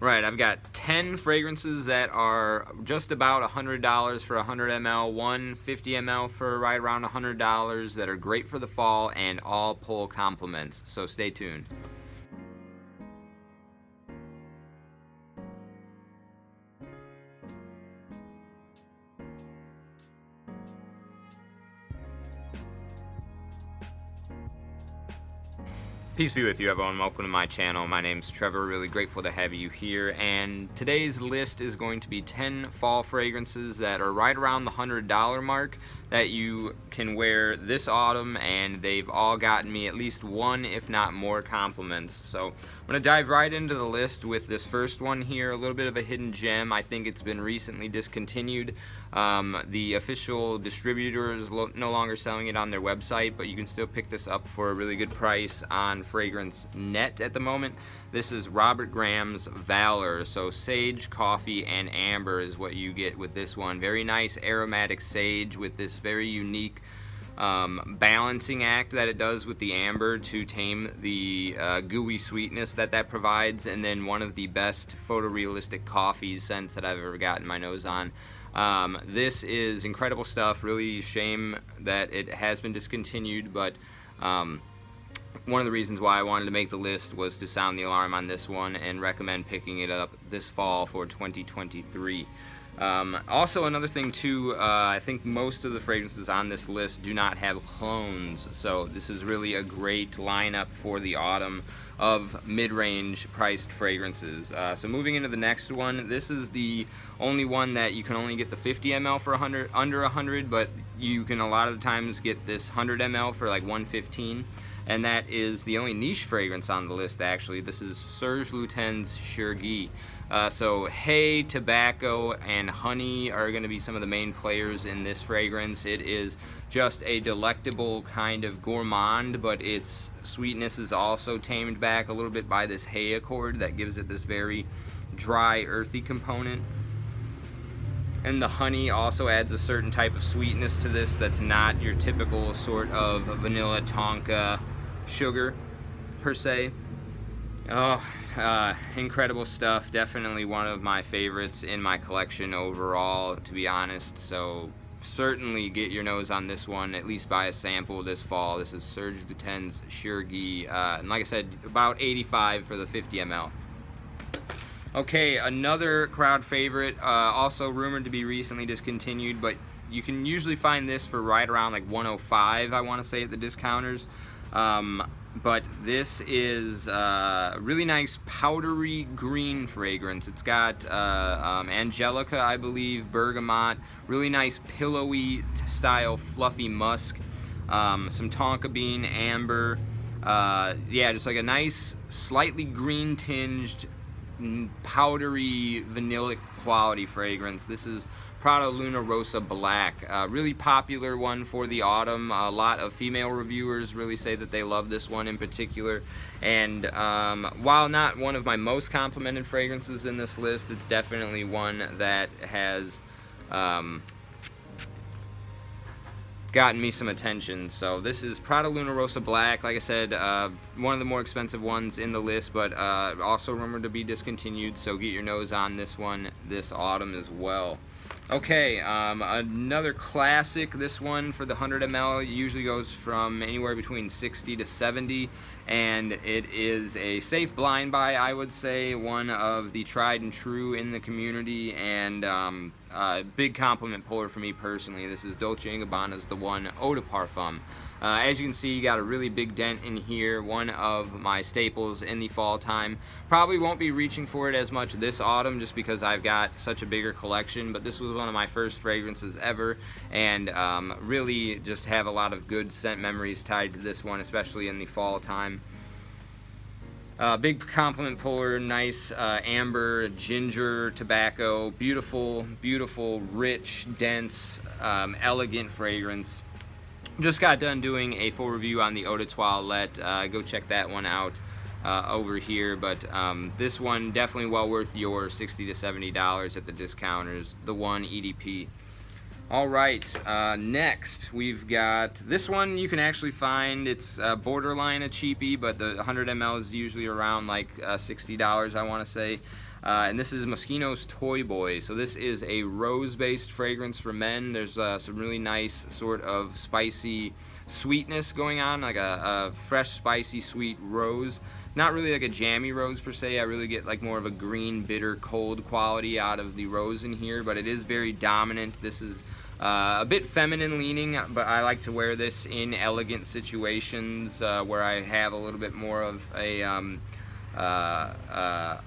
Right, I've got 10 fragrances that are just about $100 for 100 ml, one 50 ml for right around $100 that are great for the fall and all pull compliments. So stay tuned. Peace be with you, everyone. Welcome to my channel. My name's Trevor. Really grateful to have you here. And today's list is going to be 10 fall fragrances that are right around the $100 mark that you can wear this autumn, and they've all gotten me at least one, if not more, compliments. So I'm going to dive right into the list with this first one here, a little bit of a hidden gem. I think it's been recently discontinued. The official distributor is no longer selling it on their website, but you can still pick this up for a really good price on Fragrance Net at the moment. This is Robert Graham's Valor. So sage, coffee, and amber is what you get with this one. Very nice aromatic sage with this very unique balancing act that it does with the amber to tame the gooey sweetness that provides, and then one of the best photorealistic coffee scents that I've ever gotten my nose on. This is incredible stuff. Really shame that it has been discontinued, but one of the reasons why I wanted to make the list was to sound the alarm on this one and recommend picking it up this fall for 2023. Also, another thing too, I think most of the fragrances on this list do not have clones, so this is really a great lineup for the autumn of mid-range priced fragrances. So moving into the next one, this is the only one that you can only get the 50 ml for under 100, but you can a lot of the times get this 100 ml for like 115, and that is the only niche fragrance on the list actually. This is Serge Lutens Chergui. So hay, tobacco, and honey are going to be some of the main players in this fragrance. It is just a delectable kind of gourmand, but its sweetness is also tamed back a little bit by this hay accord that gives it this very dry, earthy component. And the honey also adds a certain type of sweetness to this that's not your typical sort of vanilla tonka sugar per se. Oh, incredible stuff. Definitely one of my favorites in my collection overall, to be honest. So certainly get your nose on this one, at least buy a sample this fall. This is Serge Lutens Chergui, and like I said, about $85 for the 50 ml. Okay, another crowd favorite, also rumored to be recently discontinued, but you can usually find this for right around like $105, I want to say, at the discounters. But this is a really nice powdery green fragrance. It's got Angelica, I believe, bergamot, really nice pillowy style fluffy musk, some tonka bean, amber, yeah, just like a nice slightly green tinged powdery vanillic quality fragrance. This is Prada Luna Rossa Black, really popular one for the autumn. A lot of female reviewers really say that they love this one in particular, and while not one of my most complimented fragrances in this list, it's definitely one that has gotten me some attention. So this is Prada Luna Rossa Black. Like I said, one of the more expensive ones in the list, but also rumored to be discontinued, so get your nose on this one this autumn as well. Okay, another classic. This one for the 100 ml usually goes from anywhere between 60 to 70, and it is a safe blind buy, I would say. One of the tried and true in the community, and a big compliment puller for me personally. This is Dolce Gabbana's The One Eau de Parfum. As you can see, you got a really big dent in here, one of my staples in the fall time. Probably won't be reaching for it as much this autumn just because I've got such a bigger collection, but this was one of my first fragrances ever, and really just have a lot of good scent memories tied to this one, especially in the fall time. Big compliment puller, nice amber, ginger, tobacco, beautiful, beautiful, rich, dense, elegant fragrance. Just got done doing a full review on the Eau de Toilette. Go check that one out over here. But this one definitely well worth your $60 to $70 at the discounters. The One EDP. Alright, next we've got this one. You can actually find, it's borderline a cheapie, but the 100 ml is usually around like $60, I want to say. And this is Mosquitos Toy Boy. So this is a rose-based fragrance for men. There's some really nice sort of spicy sweetness going on, like a fresh, spicy, sweet rose. Not really like a jammy rose per se. I really get like more of a green, bitter, cold quality out of the rose in here, but it is very dominant. This is a bit feminine leaning, but I like to wear this in elegant situations where I have a little bit more of a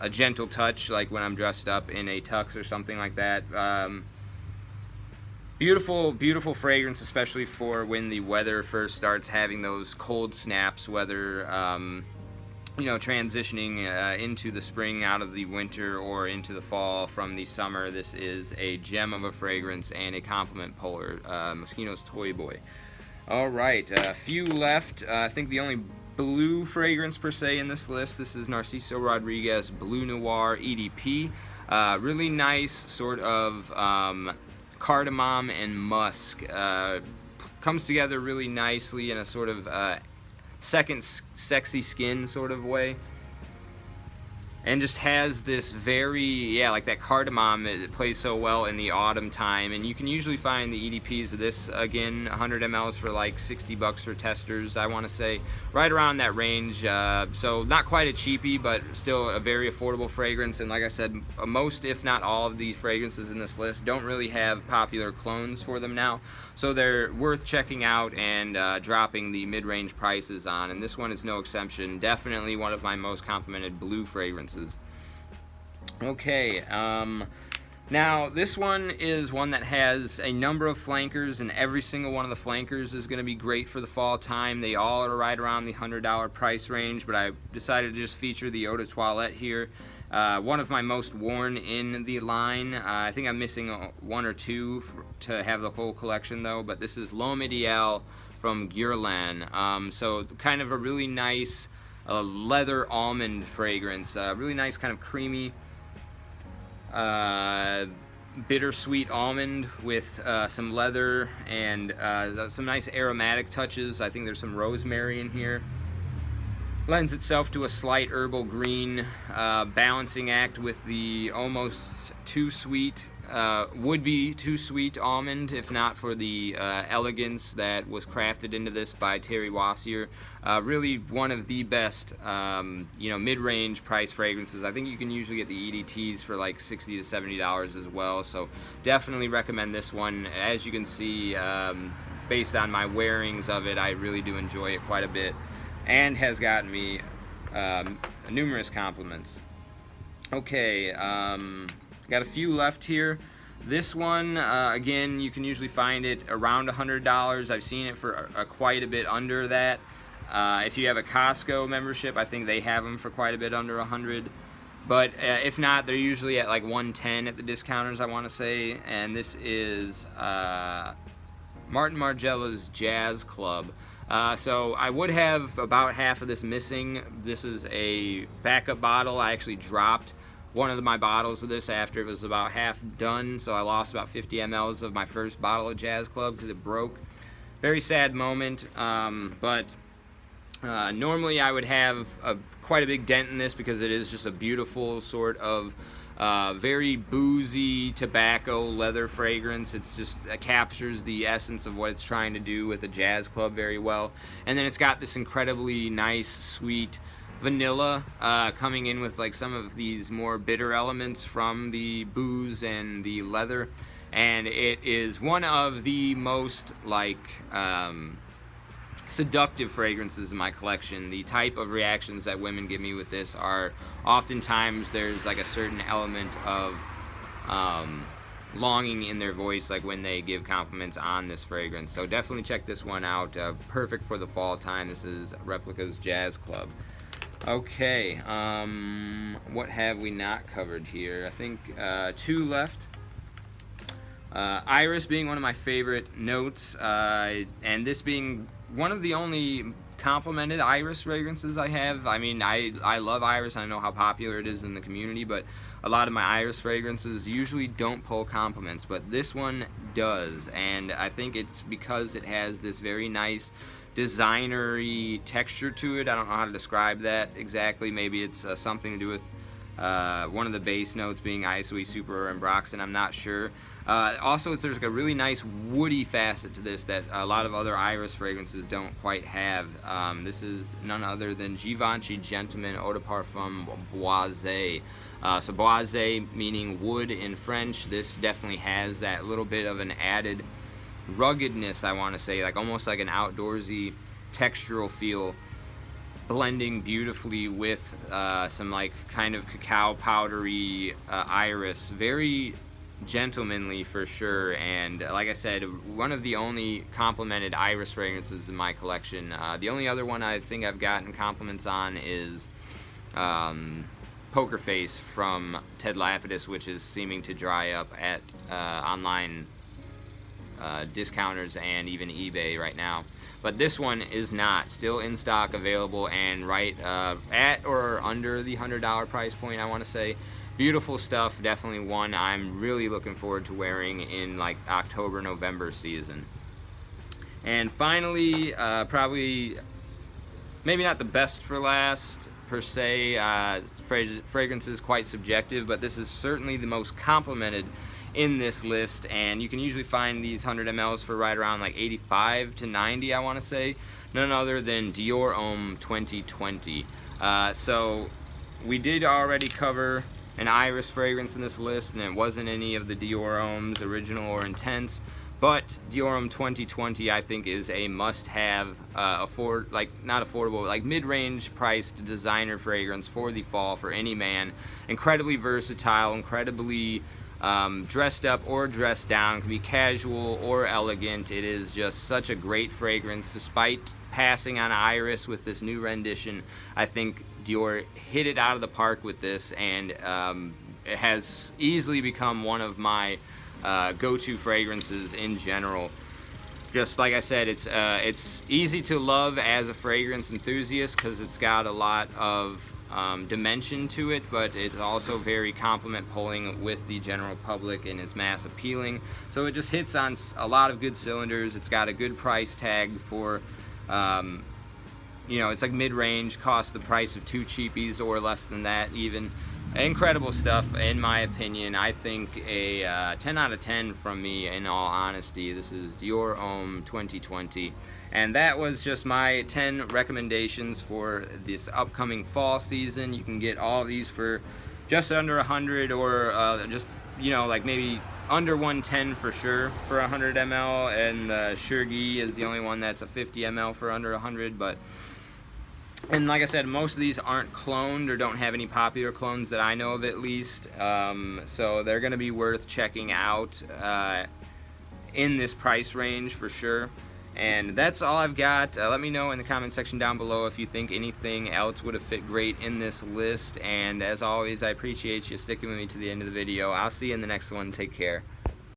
gentle touch, like when I'm dressed up in a tux or something like that. Beautiful, beautiful fragrance, especially for when the weather first starts having those cold snaps, whether you know, transitioning into the spring out of the winter or into the fall from the summer. This is a gem of a fragrance and a compliment puller, Moschino's Toy Boy. Alright, a few left. I think the only blue fragrance per se in this list, this is Narciso Rodriguez Bleu Noir EDP. Really nice sort of cardamom and musk. Comes together really nicely in a sort of second sexy skin sort of way, and just has this very, yeah, like that cardamom. It plays so well in the autumn time, and you can usually find the EDPs of this, again, 100 mLs for like $60 for testers, I want to say, right around that range. So not quite a cheapie, but still a very affordable fragrance. And like I said, most if not all of these fragrances in this list don't really have popular clones for them now, so they're worth checking out and dropping the mid-range prices on, and this one is no exception. Definitely one of my most complimented blue fragrances. Okay, now this one is one that has a number of flankers, and every single one of the flankers is going to be great for the fall time. They all are right around the $100 price range, but I decided to just feature the Eau de Toilette here. One of my most worn in the line. I think I'm missing one or two to have the whole collection though, but this is Low Midi L from Gearland. So kind of a really nice leather almond fragrance. Really nice kind of creamy, bittersweet almond with some leather and some nice aromatic touches. I think there's some rosemary in here. Lends itself to a slight herbal green balancing act with the almost too sweet, would be too sweet almond if not for the elegance that was crafted into this by Terry Wassier. Really one of the best you know, mid-range price fragrances. I think you can usually get the EDTs for like $60 to $70 as well, so definitely recommend this one. As you can see, based on my wearings of it, I really do enjoy it quite a bit, and has gotten me numerous compliments. Okay, got a few left here. This one, again, you can usually find it around $100. I've seen it for quite a bit under that. If you have a Costco membership, I think they have them for quite a bit under $100. But if not, they're usually at like $110 at the discounters, I want to say. And this is Martin Margiela's Jazz Club. So I would have about half of this missing. This is a backup bottle. I actually dropped one of my bottles of this after it was about half done, so I lost about 50 mLs of my first bottle of Jazz Club because it broke. Very sad moment, but normally I would have quite a big dent in this because it is just a beautiful sort of very boozy tobacco leather fragrance. It's just captures the essence of what it's trying to do with a Jazz Club very well. And then it's got this incredibly nice, sweet vanilla coming in with like some of these more bitter elements from the booze and the leather. And it is one of the most like seductive fragrances in my collection. The type of reactions that women give me with this are oftentimes there's like a certain element of longing in their voice, like when they give compliments on this fragrance. So definitely check this one out. Perfect for the fall time. This is Replica's Jazz Club. Okay, what have we not covered here? I think two left. Iris being one of my favorite notes, and this being one of the only complimented Iris fragrances I have. I mean, I love Iris. I know how popular it is in the community, but a lot of my Iris fragrances usually don't pull compliments, but this one does, and I think it's because it has this very nice designery texture to it. I don't know how to describe that exactly. Maybe it's something to do with one of the base notes being Isoe, Super, and Broxton. I'm not sure. Also, there's like a really nice woody facet to this that a lot of other Iris fragrances don't quite have. This is none other than Givenchy Gentleman Eau de Parfum Boise. So Boise meaning wood in French. This definitely has that little bit of an added ruggedness, I want to say, like almost like an outdoorsy textural feel, blending beautifully with some like kind of cacao powdery iris. Very gentlemanly for sure, and like I said, one of the only complimented Iris fragrances in my collection. The only other one I think I've gotten compliments on is Poker Face from Ted Lapidus, which is seeming to dry up at online discounters and even eBay right now. But this one is not. Still in stock, available, and right at or under the $100 price point, I want to say. Beautiful stuff. Definitely one I'm really looking forward to wearing in like October, November season. And finally, probably maybe not the best for last per se. Fragrance is quite subjective, but this is certainly the most complimented in this list, and you can usually find these 100 mLs for right around like 85 to 90, I want to say. None other than Dior Homme 2020. So we did already cover an Iris fragrance in this list, and it wasn't any of the Dior Hommes, original or intense. But Dior Homme 2020, I think, is a must-have, not affordable, like mid-range priced designer fragrance for the fall for any man. Incredibly versatile, incredibly dressed up or dressed down. It can be casual or elegant. It is just such a great fragrance. Despite passing on Iris with this new rendition, I think Dior hit it out of the park with this, and it has easily become one of my go-to fragrances in general. Just like I said, it's easy to love as a fragrance enthusiast because it's got a lot of dimension to it, but it's also very compliment pulling with the general public and is mass appealing. So it just hits on a lot of good cylinders. It's got a good price tag for, you know, it's like mid-range, costs the price of two cheapies or less than that even. Incredible stuff, in my opinion. I think a 10 out of 10 from me, in all honesty. This is Dior Homme 2020. And that was just my 10 recommendations for this upcoming fall season. You can get all of these for just under 100, or just, you know, like maybe under 110 for sure for 100 ml. And Chergui is the only one that's a 50 ml for under 100. And like I said, most of these aren't cloned or don't have any popular clones that I know of, at least. So they're going to be worth checking out in this price range for sure. And that's all I've got. Let me know in the comment section down below if you think anything else would have fit great in this list. And as always, I appreciate you sticking with me to the end of the video. I'll see you in the next one. Take care.